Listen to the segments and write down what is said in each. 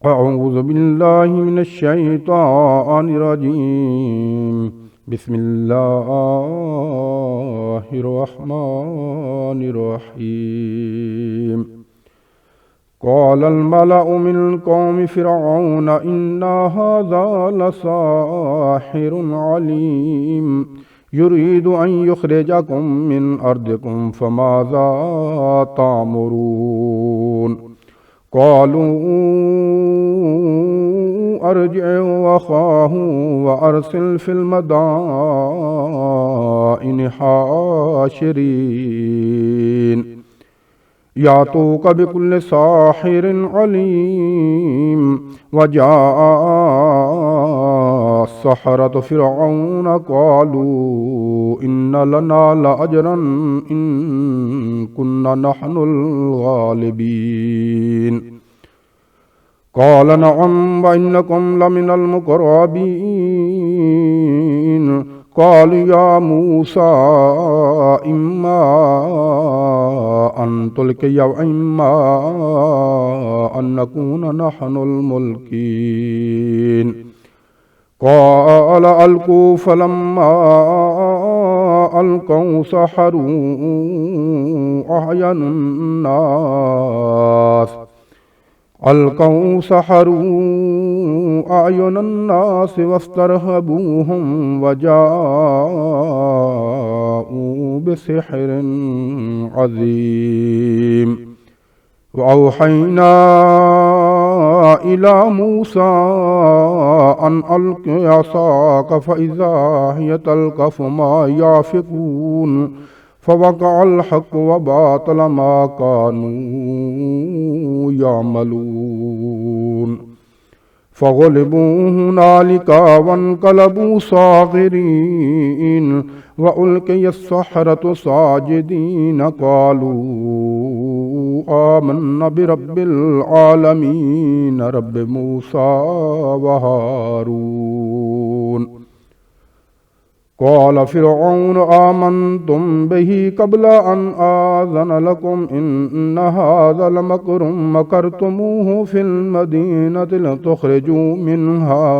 أعوذ بالله من الشيطان الرجيم. بسم الله الرحمن الرحيم. قال الملأ من قوم فرعون إن هذا لساحر عليم يريد أن يخرجكم من أرضكم فماذا تأمرون. قالوا أرجع وأخاه وأرسل في المدائن حاشرين يأتوك بكل ساحر عليم. وجاء السحرة فرعون قالوا إن لنا لأجرا إن كنا نحن الغالبين. قال نعم وإنكم لمن المقربين. قالوا يا موسى إما أن تلقي وإما أن نكون نحن الملقين. قال ألقوا فلما ألقوا سحروا أعين الناس أعين الناس واسترهبوهم وجاءوا بسحر عظيم. وأوحينا إلى موسى أن ألق عصاك فإذا هي تلقف ما يافكون فوقع الحق وباطل ما كانوا يعملون. فغلبوا هنالك وانقلبوا صاغرين وألقي السحرة ساجدين قالوا آمنا برب العالمين رب موسى وهارون. قال فرعون آمنتم به قبل أن آذن لكم إن هذا لمكر مكرتموه في المدينة لتخرجوا منها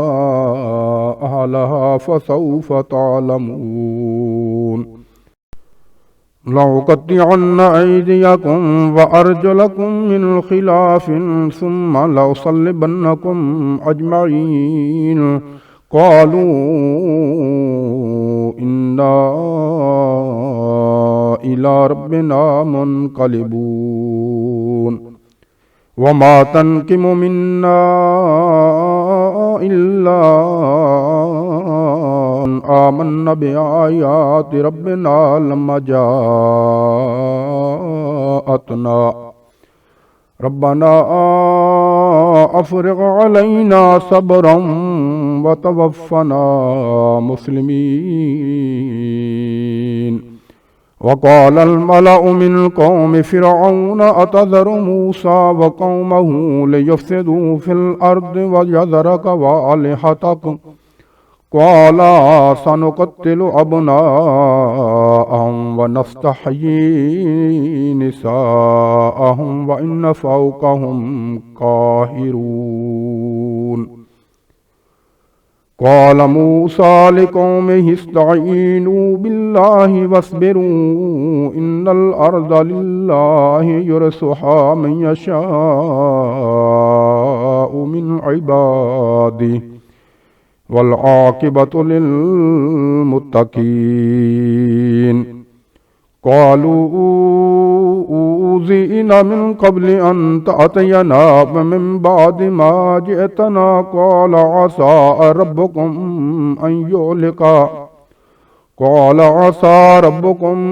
أهلها فسوف تعلمون. لأقطعن أيديكم وأرجلكم من خلاف ثم لأصلبنكم أجمعين. قالوا إنا إلى ربنا منقلبون. وما تنقم منا إلا أن آمنا بآيات ربنا لما جاءتنا ربنا أفرغ علينا صبرا وتوفنا مسلمين. وقال الملأ من قوم فرعون أتذر موسى وقومه ليفسدوا في الأرض ويذرك وآلهتك قال سنقتل أبناءهم ونستحيي نساءهم وإن فوقهم قاهرون. قال موسى لقومه استعينوا بالله واصبروا إن الأرض لله يرثها من يشاء من عباده والعاقبة للمتقين. قالوا أوذينا من قبل أن تأتينا ومن بعد ما جئتنا قال عسى ربكم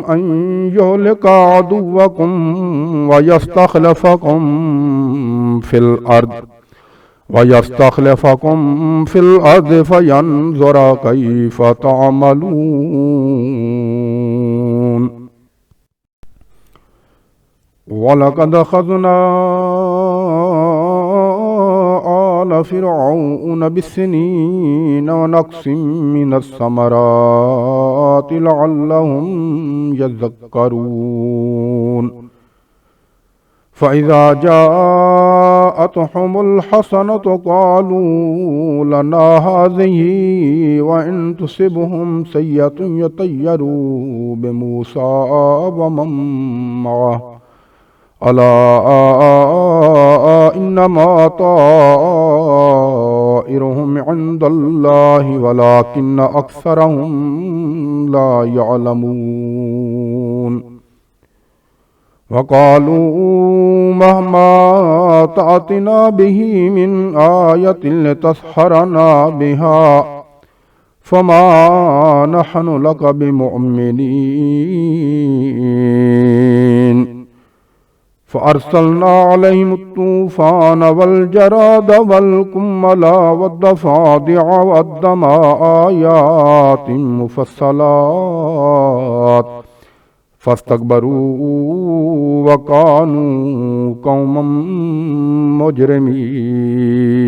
أن يهلك عدوكم ويستخلفكم في الأرض فينظر كيف تعملون. ولقد أخذنا آل فرعون بالسنين ونقص من الثمرات لعلهم يذكرون. فإذا جاء جاءتهم الحسنة قالوا لنا هذه وإن تصبهم سيئة يطيروا بموسى ومن معه ألا إنما طائرهم عند الله ولكن أكثرهم لا يعلمون وقالوا مهما تأتنا به من آية لتسحرنا بها فما نحن لك بمؤمنين فأرسلنا عليهم الطوفان والجراد والقمل والضفادع والدم آيات مفصلات فاستكبروا وكانوا قوما مجرمين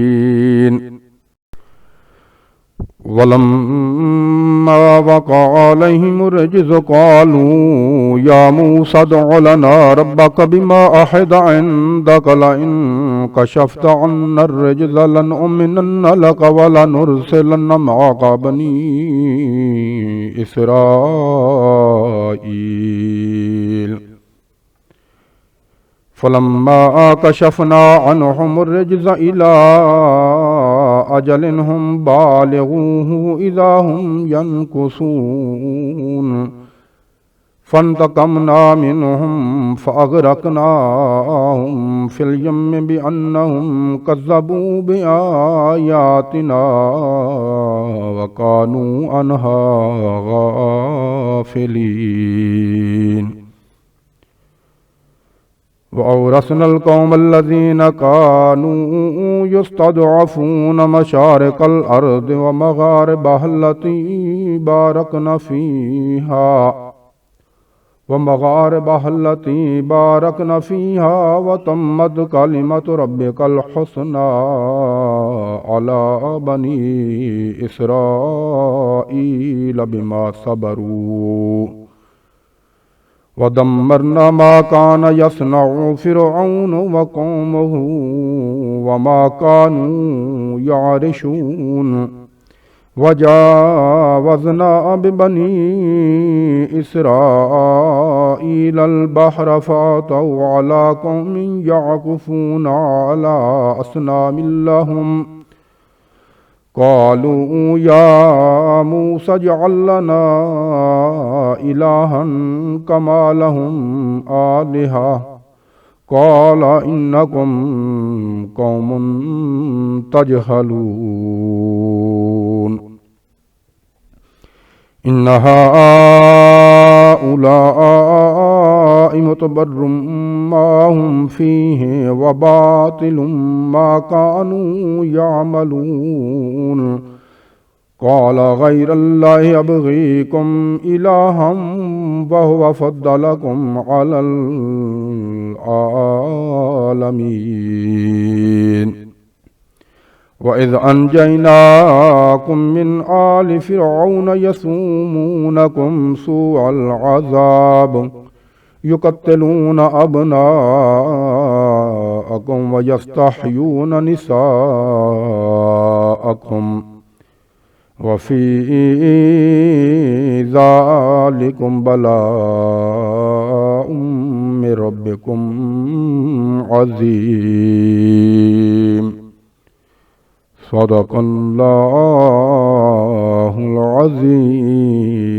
ولما وقع عليهم الرجز قالوا يا موسى ادع لنا ربك بما أحد عندك لئن كشفت عنا الرجز لنؤمنن لك ولنرسلن معك بني إسرائيل فلما كشفنا عنهم الرجز إلى أجل هم بالغوه إذا هم ينكثون فانتقمنا منهم فأغرقناهم في اليم بأنهم كذبوا بآياتنا وكانوا عنها غافلين وأورثنا القوم الذين كانوا يستضعفون مشارق الأرض ومغاربها التي باركنا فيها وتمت كلمة ربك الحسنى على بني إسرائيل بما صبروا ودمرنا ما كان يصنع فرعون وقومه وما كانوا يعرشون وجاوزنا ببني إسرائيل البحر فأتوا على قوم يعكفون على أصنام لهم قالوا يا موسى اجعل لنا إلها كما لهم آلهة قال إنكم قوم تجهلون إن هؤلاء متبر ما هم فيه وباطل ما كانوا يعملون قال غير الله أبغيكم إلها وهو فضلكم على العالمين وإذ أنجيناكم من آل فرعون يسومونكم سوء العذاب يقتلون أبناءكم ويستحيون نساءكم وفي ذلكم بلاء من ربكم عظيم صدق الله العظيم.